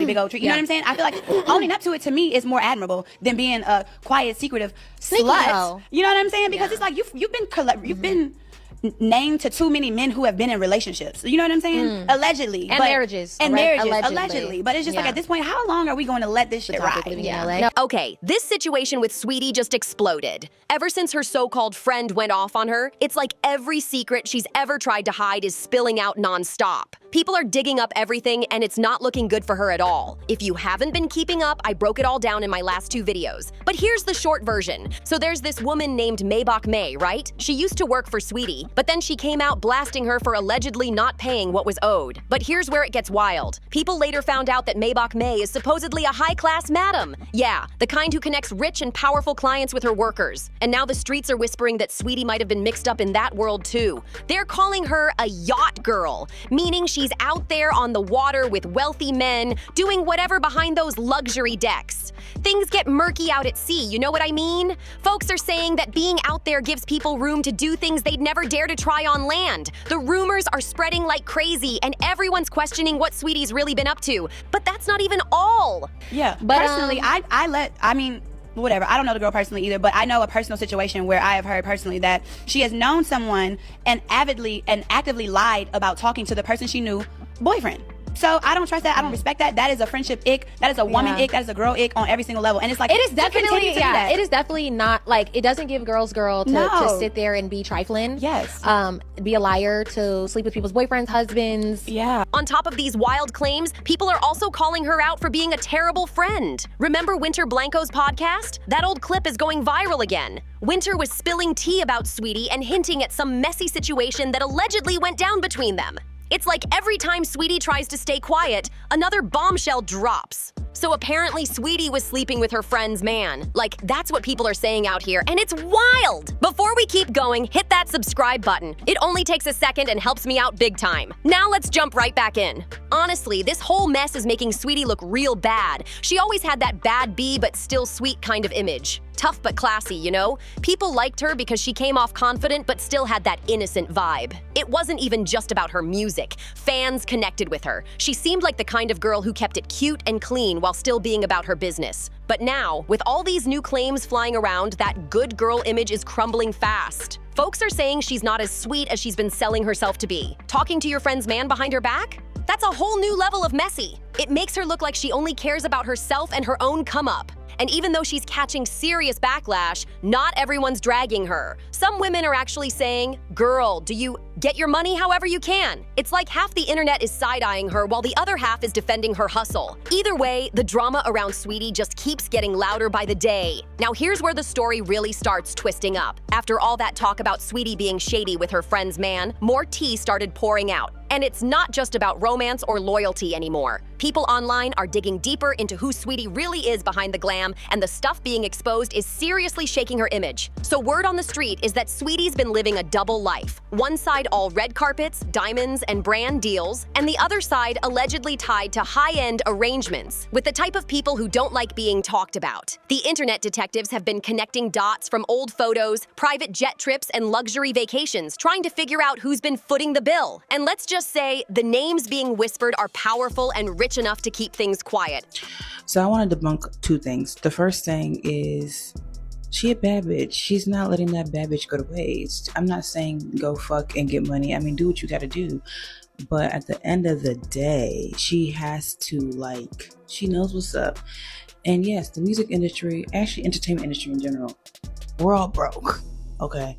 big old tree. You know what I'm saying? I feel like owning up to it to me is more admirable than being a quiet, secretive slut. You know what I'm saying? Because it's like you've been named to too many men who have been in relationships. You know what I'm saying? Allegedly. And marriages. And marriages. Allegedly. But it's just like at this point, how long are we going to let this shit ride? No. Okay, this situation with Saweetie just exploded. Ever since her so-called friend went off on her, it's like every secret she's ever tried to hide is spilling out nonstop. People are digging up everything, and it's not looking good for her at all. If you haven't been keeping up, I broke it all down in my last 2 videos. But here's the short version. So there's this woman named Maybach May, right? She used to work for Saweetie, but then she came out blasting her for allegedly not paying what was owed. But here's where it gets wild. People later found out that Maybach May is supposedly a high-class madam. Yeah, the kind who connects rich and powerful clients with her workers. And now the streets are whispering that Saweetie might have been mixed up in that world too. They're calling her a yacht girl, meaning she's out there on the water with wealthy men, doing whatever behind those luxury decks. Things get murky out at sea, you know what I mean? Folks are saying that being out there gives people room to do things they'd never dare to try on land. The rumors are spreading like crazy, and everyone's questioning what Saweetie's really been up to. But that's not even all. Yeah, but personally, whatever. I don't know the girl personally either, but I know a personal situation where I have heard personally that she has known someone and actively lied about talking to the person she knew boyfriend. So I don't trust that. I don't respect that. That is a friendship ick. That is a woman ick. That is a girl ick on every single level. And it's like, it is definitely, it is definitely not like, it doesn't give girl to sit there and be trifling. Yes. Be a liar, to sleep with people's boyfriends, husbands. Yeah. On top of these wild claims, people are also calling her out for being a terrible friend. Remember Winter Blanco's podcast? That old clip is going viral again. Winter was spilling tea about Saweetie and hinting at some messy situation that allegedly went down between them. It's like every time Saweetie tries to stay quiet, another bombshell drops. So apparently Saweetie was sleeping with her friend's man. Like, that's what people are saying out here, and it's wild! Before we keep going, hit that subscribe button. It only takes a second and helps me out big time. Now let's jump right back in. Honestly, this whole mess is making Saweetie look real bad. She always had that bad bee but still sweet kind of image. Tough but classy, you know? People liked her because she came off confident but still had that innocent vibe. It wasn't even just about her music. Fans connected with her. She seemed like the kind of girl who kept it cute and clean while still being about her business. But now, with all these new claims flying around, that good girl image is crumbling fast. Folks are saying she's not as sweet as she's been selling herself to be. Talking to your friend's man behind her back? That's a whole new level of messy. It makes her look like she only cares about herself and her own come-up. And even though she's catching serious backlash, not everyone's dragging her. Some women are actually saying, "Girl, do you get your money however you can?" It's like half the internet is side-eyeing her while the other half is defending her hustle. Either way, the drama around Saweetie just keeps getting louder by the day. Now here's where the story really starts twisting up. After all that talk about Saweetie being shady with her friend's man, more tea started pouring out. And it's not just about romance or loyalty anymore. People online are digging deeper into who Saweetie really is behind the glam, and the stuff being exposed is seriously shaking her image. So word on the street is that Saweetie's been living a double life. One side all red carpets, diamonds, and brand deals, and the other side allegedly tied to high-end arrangements with the type of people who don't like being talked about. The internet detectives have been connecting dots from old photos, private jet trips, and luxury vacations, trying to figure out who's been footing the bill. And let's just say the names being whispered are powerful and rich enough to keep things quiet. So I want to debunk 2 things. The first thing is, she a bad bitch. She's not letting that bad bitch go to waste. I'm not saying go fuck and get money. I mean, do what you gotta do. But at the end of the day, she has to, she knows what's up. And yes, the music industry, actually entertainment industry in general, we're all broke, okay?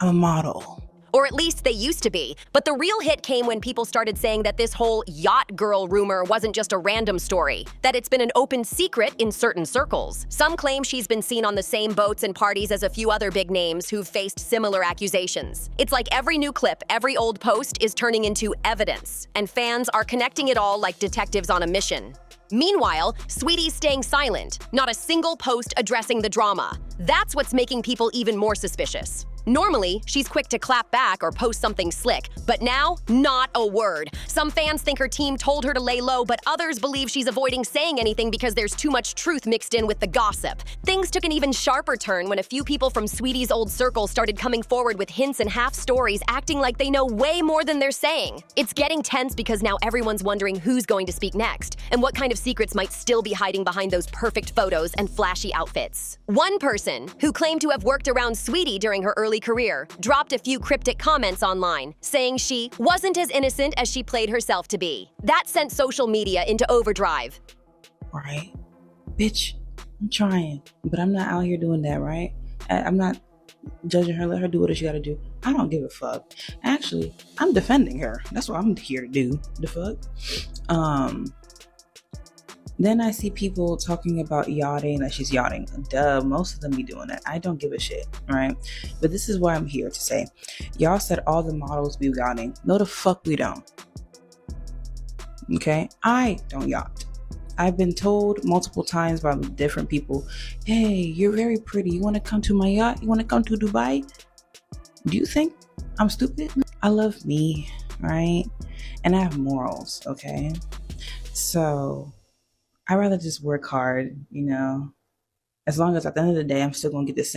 I'm a model. Or at least they used to be. But the real hit came when people started saying that this whole yacht girl rumor wasn't just a random story, that it's been an open secret in certain circles. Some claim she's been seen on the same boats and parties as a few other big names who've faced similar accusations. It's like every new clip, every old post is turning into evidence, and fans are connecting it all like detectives on a mission. Meanwhile, Saweetie's staying silent, not a single post addressing the drama. That's what's making people even more suspicious. Normally, she's quick to clap back or post something slick, but now, not a word. Some fans think her team told her to lay low, but others believe she's avoiding saying anything because there's too much truth mixed in with the gossip. Things took an even sharper turn when a few people from Saweetie's old circle started coming forward with hints and half stories, acting like they know way more than they're saying. It's getting tense because now everyone's wondering who's going to speak next, and what kind of secrets might still be hiding behind those perfect photos and flashy outfits. One person, who claimed to have worked around Saweetie during her early career, dropped a few cryptic comments online, saying she wasn't as innocent as she played herself to be. That sent social media into overdrive. Right? Bitch, I'm trying, but I'm not out here doing that, right? I'm not judging her. Let her do what she gotta do. I don't give a fuck. Actually, I'm defending her. That's what I'm here to do. The fuck? Then I see people talking about yachting, that she's yachting. Duh, most of them be doing that. I don't give a shit, right? But this is why I'm here to say, y'all said all the models be yachting. No, the fuck we don't. Okay? I don't yacht. I've been told multiple times by different people, hey, you're very pretty. You want to come to my yacht? You want to come to Dubai? Do you think I'm stupid? I love me, right? And I have morals, okay? So I'd rather just work hard, you know, as long as at the end of the day, I'm still going to get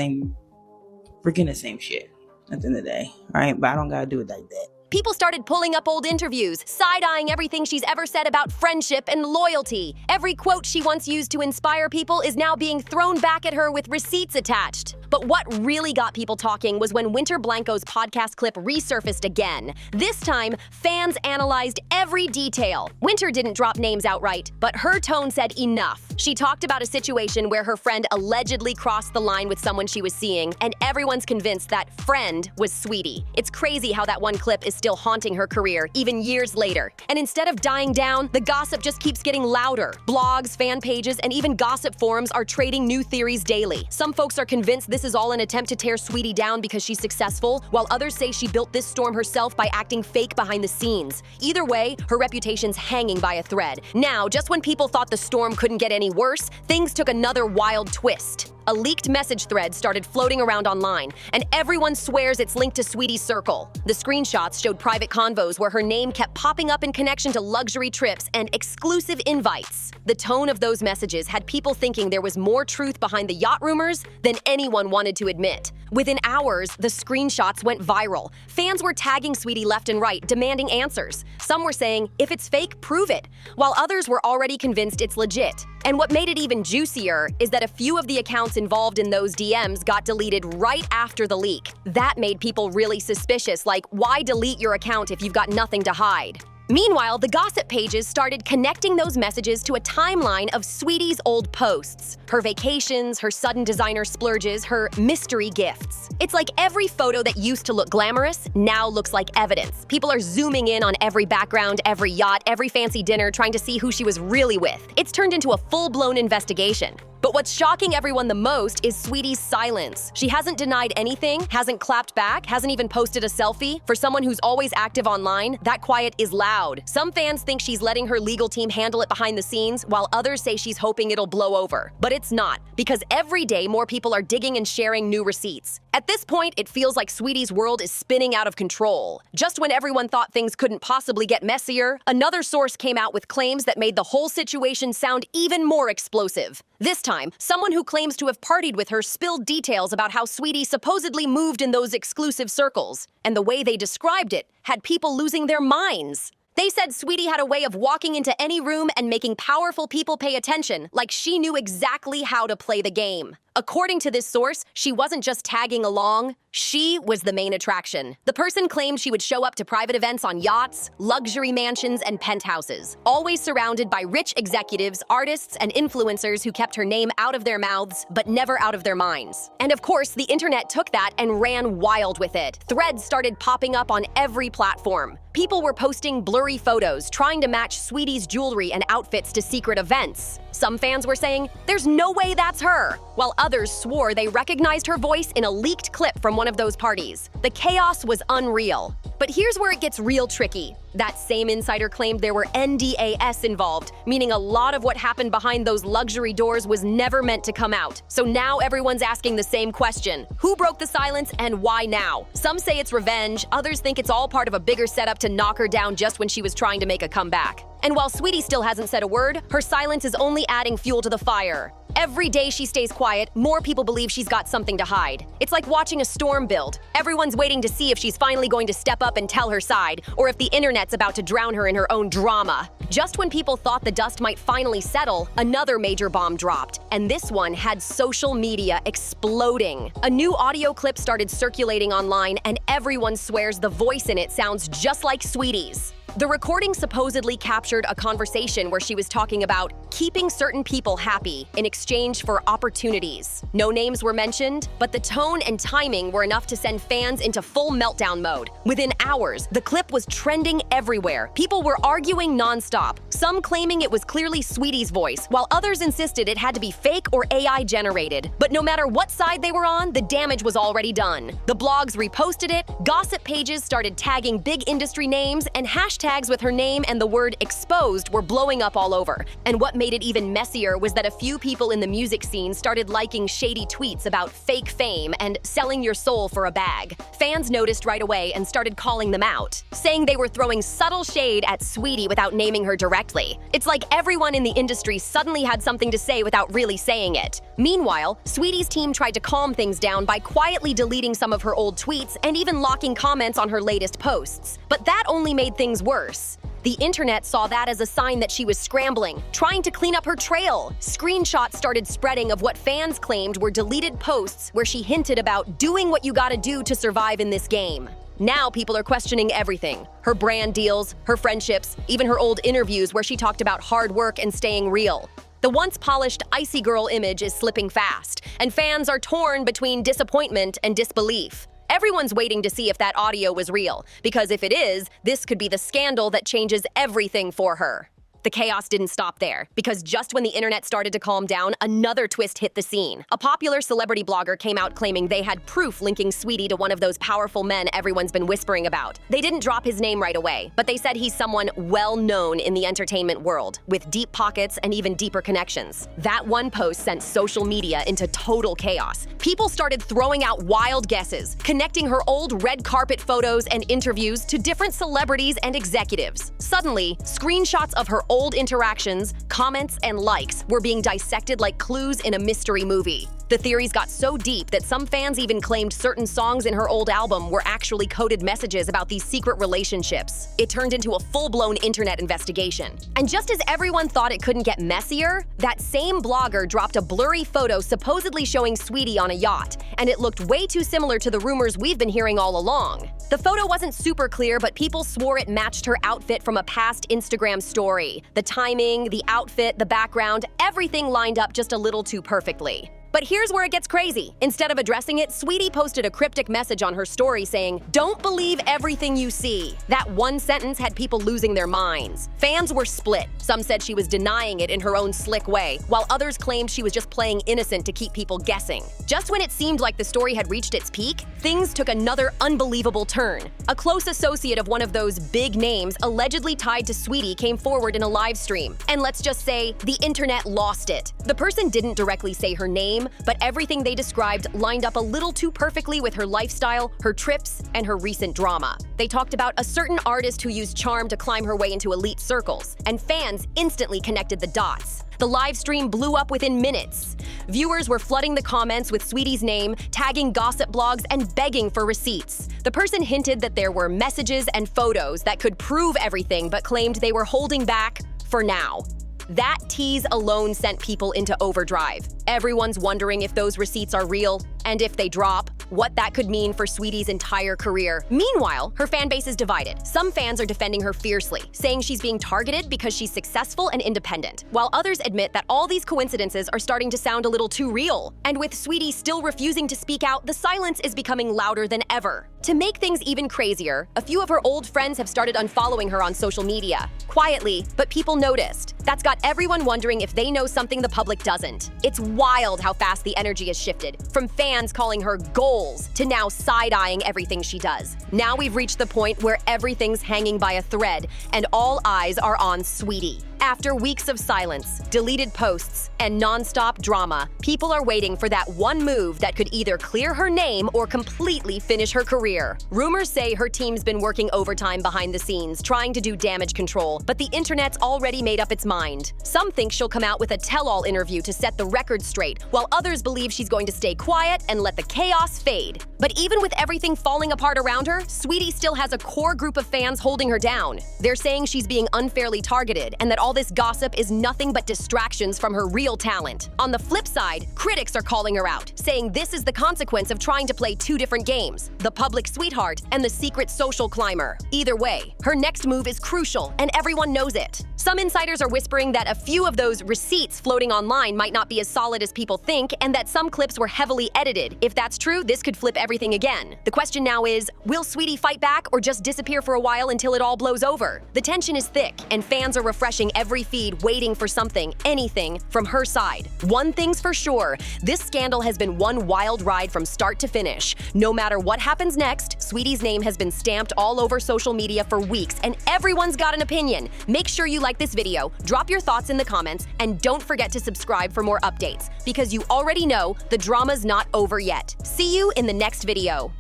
we're getting the same shit at the end of the day, right? But I don't got to do it like that. People started pulling up old interviews, side-eyeing everything she's ever said about friendship and loyalty. Every quote she once used to inspire people is now being thrown back at her with receipts attached. But what really got people talking was when Winter Blanco's podcast clip resurfaced again. This time, fans analyzed every detail. Winter didn't drop names outright, but her tone said enough. She talked about a situation where her friend allegedly crossed the line with someone she was seeing, and everyone's convinced that friend was Saweetie. It's crazy how that one clip is still haunting her career, even years later. And instead of dying down, the gossip just keeps getting louder. Blogs, fan pages, and even gossip forums are trading new theories daily. Some folks are convinced this is all an attempt to tear Saweetie down because she's successful, while others say she built this storm herself by acting fake behind the scenes. Either way, her reputation's hanging by a thread. Now, just when people thought the storm couldn't get any worse, things took another wild twist. A leaked message thread started floating around online, and everyone swears it's linked to Saweetie's circle. The screenshots showed private convos where her name kept popping up in connection to luxury trips and exclusive invites. The tone of those messages had people thinking there was more truth behind the yacht rumors than anyone wanted to admit. Within hours, the screenshots went viral. Fans were tagging Saweetie left and right, demanding answers. Some were saying, if it's fake, prove it, while others were already convinced it's legit. And what made it even juicier is that a few of the accounts involved in those DMs got deleted right after the leak. That made people really suspicious, like, why delete your account if you've got nothing to hide? Meanwhile, the gossip pages started connecting those messages to a timeline of Saweetie's old posts. Her vacations, her sudden designer splurges, her mystery gifts. It's like every photo that used to look glamorous now looks like evidence. People are zooming in on every background, every yacht, every fancy dinner, trying to see who she was really with. It's turned into a full-blown investigation. But what's shocking everyone the most is Saweetie's silence. She hasn't denied anything, hasn't clapped back, hasn't even posted a selfie. For someone who's always active online, that quiet is loud. Some fans think she's letting her legal team handle it behind the scenes, while others say she's hoping it'll blow over. But it's not, because every day more people are digging and sharing new receipts. At this point, it feels like Saweetie's world is spinning out of control. Just when everyone thought things couldn't possibly get messier, another source came out with claims that made the whole situation sound even more explosive. This time, someone who claims to have partied with her spilled details about how Saweetie supposedly moved in those exclusive circles, and the way they described it had people losing their minds. They said Saweetie had a way of walking into any room and making powerful people pay attention, like she knew exactly how to play the game. According to this source, she wasn't just tagging along, she was the main attraction. The person claimed she would show up to private events on yachts, luxury mansions, and penthouses, always surrounded by rich executives, artists, and influencers who kept her name out of their mouths, but never out of their minds. And of course, the internet took that and ran wild with it. Threads started popping up on every platform. People were posting blurry photos, trying to match Saweetie's jewelry and outfits to secret events. Some fans were saying, there's no way that's her, while Others swore they recognized her voice in a leaked clip from one of those parties. The chaos was unreal. But here's where it gets real tricky. That same insider claimed there were NDAS involved, meaning a lot of what happened behind those luxury doors was never meant to come out. So now everyone's asking the same question. Who broke the silence and why now? Some say it's revenge, others think it's all part of a bigger setup to knock her down just when she was trying to make a comeback. And while Saweetie still hasn't said a word, her silence is only adding fuel to the fire. Every day she stays quiet, more people believe she's got something to hide. It's like watching a storm build. Everyone's waiting to see if she's finally going to step up and tell her side, or if the internet's about to drown her in her own drama. Just when people thought the dust might finally settle, another major bomb dropped, and this one had social media exploding. A new audio clip started circulating online, and everyone swears the voice in it sounds just like Saweetie's. The recording supposedly captured a conversation where she was talking about keeping certain people happy in exchange for opportunities. No names were mentioned, but the tone and timing were enough to send fans into full meltdown mode. Within hours, the clip was trending everywhere. People were arguing nonstop, some claiming it was clearly Saweetie's voice, while others insisted it had to be fake or AI generated. But no matter what side they were on, the damage was already done. The blogs reposted it, gossip pages started tagging big industry names, and hashtags with her name and the word exposed were blowing up all over. And what made it even messier was that a few people in the music scene started liking shady tweets about fake fame and selling your soul for a bag. Fans noticed right away and started calling them out, saying they were throwing subtle shade at Saweetie without naming her directly. It's like everyone in the industry suddenly had something to say without really saying it. Meanwhile, Saweetie's team tried to calm things down by quietly deleting some of her old tweets and even locking comments on her latest posts. But that only made things worse. The internet saw that as a sign that she was scrambling, trying to clean up her trail. Screenshots started spreading of what fans claimed were deleted posts where she hinted about doing what you gotta do to survive in this game. Now people are questioning everything. Her brand deals, her friendships, even her old interviews where she talked about hard work and staying real. The once polished icy girl image is slipping fast, and fans are torn between disappointment and disbelief. Everyone's waiting to see if that audio was real, because if it is, this could be the scandal that changes everything for her. The chaos didn't stop there, because just when the internet started to calm down, another twist hit the scene. A popular celebrity blogger came out claiming they had proof linking Saweetie to one of those powerful men everyone's been whispering about. They didn't drop his name right away, but they said he's someone well-known in the entertainment world, with deep pockets and even deeper connections. That one post sent social media into total chaos. People started throwing out wild guesses, connecting her old red carpet photos and interviews to different celebrities and executives. Suddenly, screenshots of her old interactions, comments, and likes were being dissected like clues in a mystery movie. The theories got so deep that some fans even claimed certain songs in her old album were actually coded messages about these secret relationships. It turned into a full-blown internet investigation. And just as everyone thought it couldn't get messier, that same blogger dropped a blurry photo supposedly showing Saweetie on a yacht, and it looked way too similar to the rumors we've been hearing all along. The photo wasn't super clear, but people swore it matched her outfit from a past Instagram story. The timing, the outfit, the background, everything lined up just a little too perfectly. But here's where it gets crazy. Instead of addressing it, Saweetie posted a cryptic message on her story saying, "Don't believe everything you see." That one sentence had people losing their minds. Fans were split. Some said she was denying it in her own slick way, while others claimed she was just playing innocent to keep people guessing. Just when it seemed like the story had reached its peak, things took another unbelievable turn. A close associate of one of those big names allegedly tied to Saweetie came forward in a live stream. And let's just say, the internet lost it. The person didn't directly say her name, but everything they described lined up a little too perfectly with her lifestyle, her trips, and her recent drama. They talked about a certain artist who used charm to climb her way into elite circles, and fans instantly connected the dots. The live stream blew up within minutes. Viewers were flooding the comments with Saweetie's name, tagging gossip blogs, and begging for receipts. The person hinted that there were messages and photos that could prove everything, but claimed they were holding back for now. That tease alone sent people into overdrive. Everyone's wondering if those receipts are real, and if they drop, what that could mean for Saweetie's entire career. Meanwhile, her fan base is divided. Some fans are defending her fiercely, saying she's being targeted because she's successful and independent, while others admit that all these coincidences are starting to sound a little too real. And with Saweetie still refusing to speak out, the silence is becoming louder than ever. To make things even crazier, a few of her old friends have started unfollowing her on social media. Quietly, but people noticed. That's got everyone wondering if they know something the public doesn't. It's wild how fast the energy has shifted, from fans calling her goals to now side-eyeing everything she does. Now we've reached the point where everything's hanging by a thread, and all eyes are on Saweetie. After weeks of silence, deleted posts, and non-stop drama, people are waiting for that one move that could either clear her name or completely finish her career. Rumors say her team's been working overtime behind the scenes, trying to do damage control, but the internet's already made up its mind. Some think she'll come out with a tell-all interview to set the record straight, while others believe she's going to stay quiet and let the chaos fade. But even with everything falling apart around her, Saweetie still has a core group of fans holding her down. They're saying she's being unfairly targeted and that all this gossip is nothing but distractions from her real talent. On the flip side, critics are calling her out, saying this is the consequence of trying to play two different games, the public sweetheart and the secret social climber. Either way, her next move is crucial and everyone knows it. Some insiders are whispering that a few of those receipts floating online might not be as solid as people think and that some clips were heavily edited. If that's true, this could flip everything again. The question now is, will Saweetie fight back or just disappear for a while until it all blows over? The tension is thick and fans are refreshing every feed waiting for something, anything, from her side. One thing's for sure, this scandal has been one wild ride from start to finish. No matter what happens next, Saweetie's name has been stamped all over social media for weeks and everyone's got an opinion. Make sure you like this video, drop your thoughts in the comments, and don't forget to subscribe for more updates, because you already know the drama's not over yet. See you in the next video.